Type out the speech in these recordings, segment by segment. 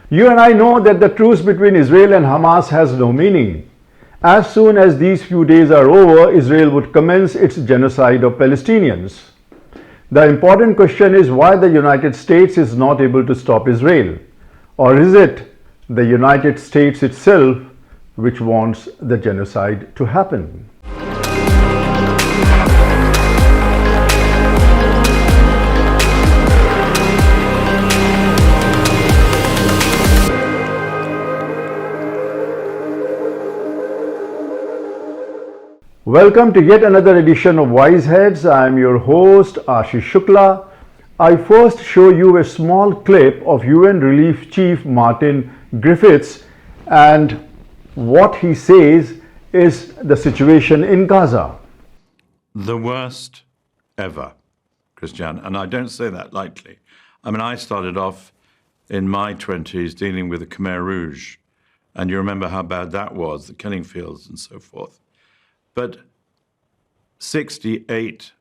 You and I know that the truce between Israel and Hamas has no meaning. As soon as these few days are over, Israel would commence its genocide of Palestinians. The important question is why the United States is not able to stop Israel. Or is it the United States itself which wants the genocide to happen? Welcome to yet another edition of WiseHeads. I am your host Ashish Shukla. I first show you a small clip of UN Relief Chief Martin Griffiths, and what he says is the situation in Gaza. The worst ever, Christian, and I don't say that lightly. I mean, I started off in my 20s dealing with the Khmer Rouge, and you remember how bad that was, the killing fields and so forth. But 68%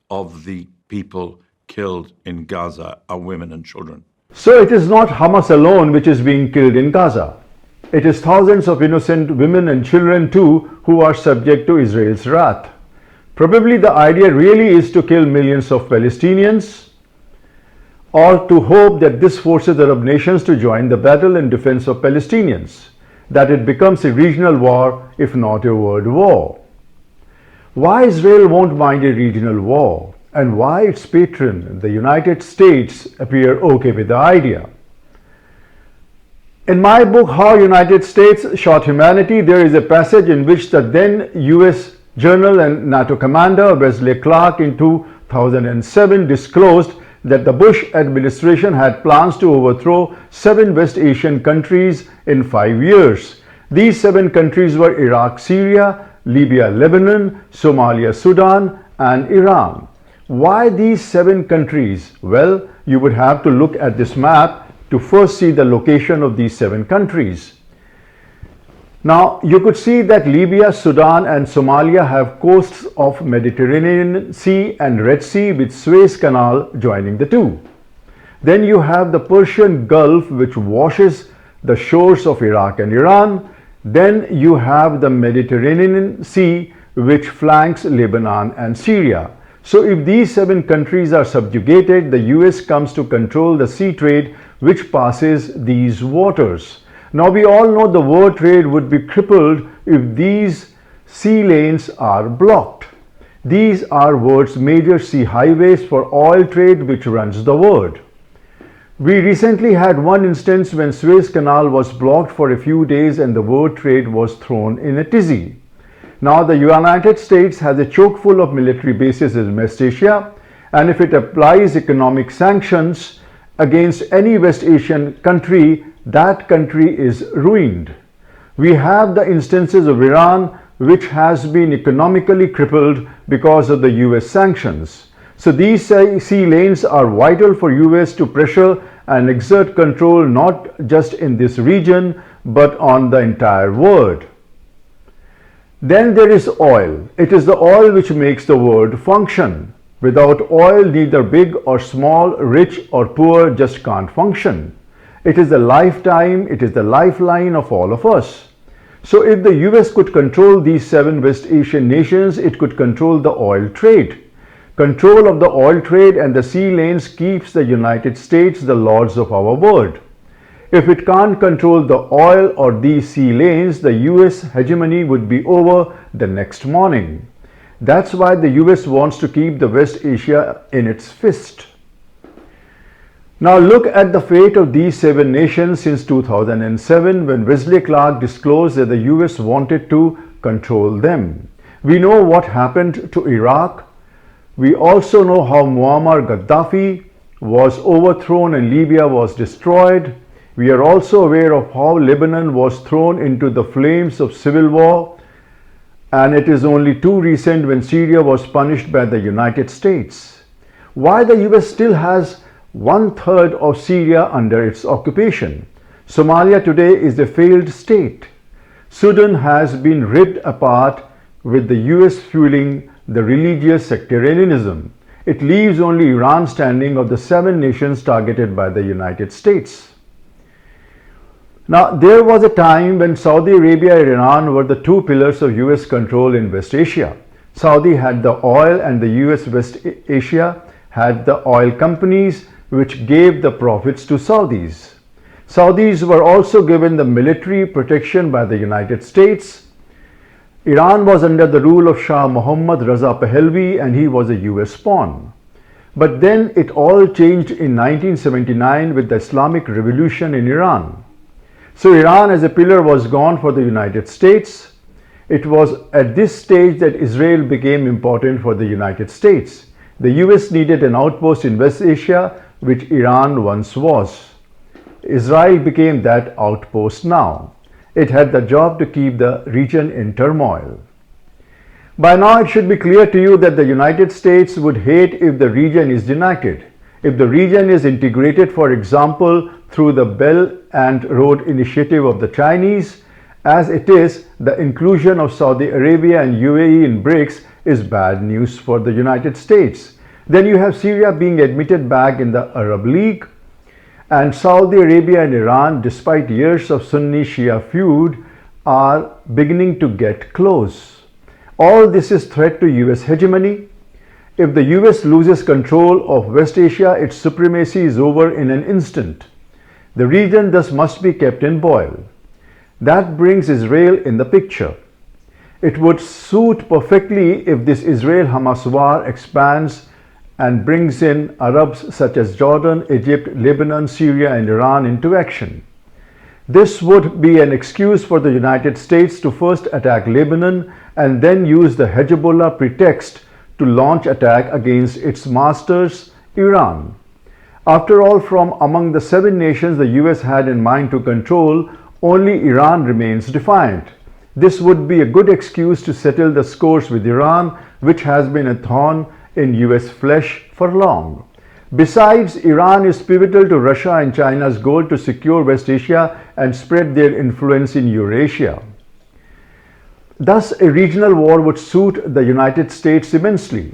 of the people killed in Gaza are women and children. So it is not Hamas alone which is being killed in Gaza. It is thousands of innocent women and children too who are subject to Israel's wrath. Probably the idea really is to kill millions of Palestinians, or to hope that this forces Arab nations to join the battle in defense of Palestinians, that it becomes a regional war, if not a world war. Why Israel won't mind a regional war, and why its patron, the United States, appear okay with the idea. In my book, How United States Shot Humanity, there is a passage in which the then US General and NATO Commander Wesley Clark in 2007 disclosed that the Bush administration had plans to overthrow 7 West Asian countries in 5 years. These 7 countries were Iraq, Syria, Libya, Lebanon, Somalia, Sudan, and Iran. Why these 7 countries? Well, you would have to look at this map to first see the location of these 7 countries. Now, you could see that Libya, Sudan, and Somalia have coasts of Mediterranean Sea and Red Sea with Suez Canal joining the two. Then you have the Persian Gulf, which washes the shores of Iraq and Iran. Then you have the Mediterranean Sea, which flanks Lebanon and Syria. So if these 7 countries are subjugated, the US comes to control the sea trade which passes these waters. Now we all know the world trade would be crippled if these sea lanes are blocked. These are world's major sea highways for oil trade which runs the world. We recently had one instance when Suez Canal was blocked for a few days and the world trade was thrown in a tizzy. Now the United States has a choke full of military bases in West Asia, and if it applies economic sanctions against any West Asian country, that country is ruined. We have the instances of Iran, which has been economically crippled because of the US sanctions. So these sea lanes are vital for US to pressure and exert control not just in this region but on the entire world. Then there is oil. It is the oil which makes the world function. Without oil, neither big or small, rich or poor just can't function. It is the lifetime, it is the lifeline of all of us. So if the US could control these 7 West Asian nations, it could control the oil trade. Control of the oil trade and the sea lanes keeps the United States the lords of our world. If it can't control the oil or these sea lanes, the US hegemony would be over the next morning. That's why the US wants to keep the West Asia in its fist. Now look at the fate of these 7 nations since 2007 when Wesley Clark disclosed that the US wanted to control them. We know what happened to Iraq. We also know how Muammar Gaddafi was overthrown and Libya was destroyed. We are also aware of how Lebanon was thrown into the flames of civil war, and it is only too recent when Syria was punished by the United States. Why the US still has 1/3 of Syria under its occupation? Somalia today is a failed state. Sudan has been ripped apart with the US fueling the religious sectarianism. It leaves only Iran standing of the 7 nations targeted by the United States. Now, there was a time when Saudi Arabia and Iran were the two pillars of US control in West Asia. Saudi had the oil and the US West Asia had the oil companies which gave the profits to Saudis. Saudis were also given the military protection by the United States. Iran was under the rule of Shah Mohammad Raza Pahlavi and he was a US pawn. But then it all changed in 1979 with the Islamic Revolution in Iran. So Iran as a pillar was gone for the United States. It was at this stage that Israel became important for the United States. The US needed an outpost in West Asia, which Iran once was. Israel became that outpost now. It had the job to keep the region in turmoil. By now it should be clear to you that the United States would hate if the region is united. If the region is integrated, for example, through the Belt and Road Initiative of the Chinese, as it is, the inclusion of Saudi Arabia and UAE in BRICS is bad news for the United States. Then you have Syria being admitted back in the Arab League, and Saudi Arabia and Iran, despite years of Sunni-Shia feud, are beginning to get close. All this is threat to US hegemony. If the US loses control of West Asia, its supremacy is over in an instant. The region thus must be kept in boil. That brings Israel in the picture. It would suit perfectly if this Israel-Hamas war expands and brings in Arabs such as Jordan, Egypt, Lebanon, Syria and Iran into action. This would be an excuse for the United States to first attack Lebanon and then use the Hezbollah pretext to launch attack against its masters, Iran. After all, from among the 7 nations the US had in mind to control, only Iran remains defiant. This would be a good excuse to settle the scores with Iran, which has been a thorn in US flesh for long. Besides, Iran is pivotal to Russia and China's goal to secure West Asia and spread their influence in Eurasia. Thus, a regional war would suit the United States immensely.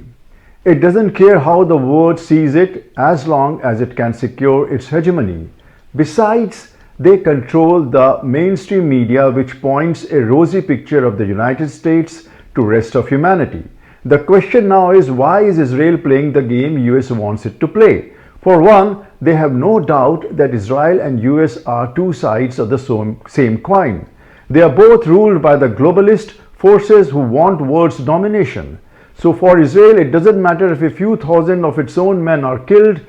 It doesn't care how the world sees it as long as it can secure its hegemony. Besides, they control the mainstream media, which points a rosy picture of the United States to rest of humanity. The question now is, why is Israel playing the game US wants it to play? For one, they have no doubt that Israel and US are two sides of the same coin. They are both ruled by the globalist forces who want world's domination. So for Israel, it doesn't matter if a few thousand of its own men are killed.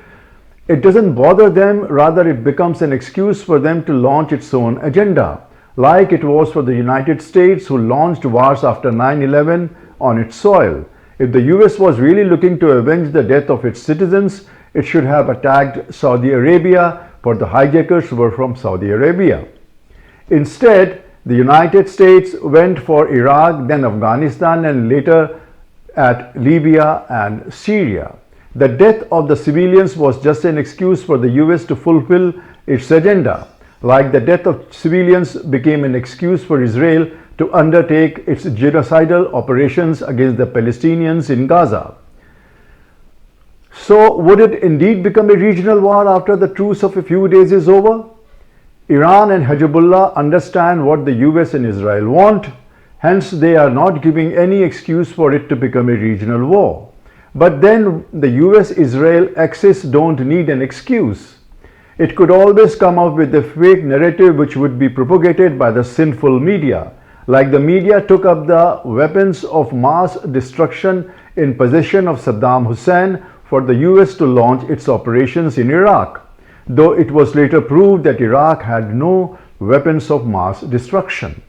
It doesn't bother them, rather it becomes an excuse for them to launch its own agenda, like it was for the United States, who launched wars after 9/11 on its soil. If the US was really looking to avenge the death of its citizens, it should have attacked Saudi Arabia, for the hijackers were from Saudi Arabia. Instead, the United States went for Iraq, then Afghanistan, and later at Libya and Syria. The death of the civilians was just an excuse for the US to fulfill its agenda, like the death of civilians became an excuse for Israel to undertake its genocidal operations against the Palestinians in Gaza. So, would it indeed become a regional war after the truce of a few days is over? Iran and Hezbollah understand what the US and Israel want, hence they are not giving any excuse for it to become a regional war. But then the US-Israel axis don't need an excuse. It could always come up with a fake narrative which would be propagated by the sinful media, like the media took up the weapons of mass destruction in possession of Saddam Hussein for the US to launch its operations in Iraq, though it was later proved that Iraq had no weapons of mass destruction.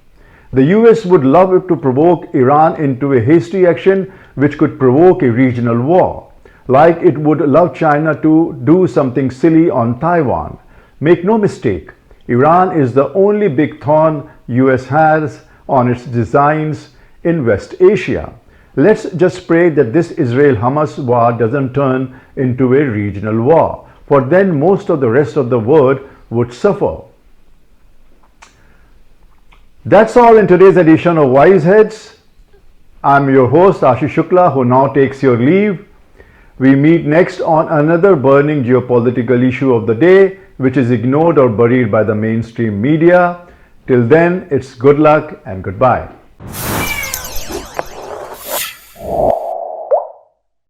The US would love it to provoke Iran into a hasty action which could provoke a regional war, like it would love China to do something silly on Taiwan. Make no mistake, Iran is the only big thorn US has on its designs in West Asia. Let's just pray that this Israel-Hamas war doesn't turn into a regional war, for then most of the rest of the world would suffer. That's all in today's edition of WiseHeads. I'm your host Ashish Shukla, who now takes your leave. We meet next on another burning geopolitical issue of the day. which is ignored or buried by the mainstream media. Till then, it's good luck and goodbye.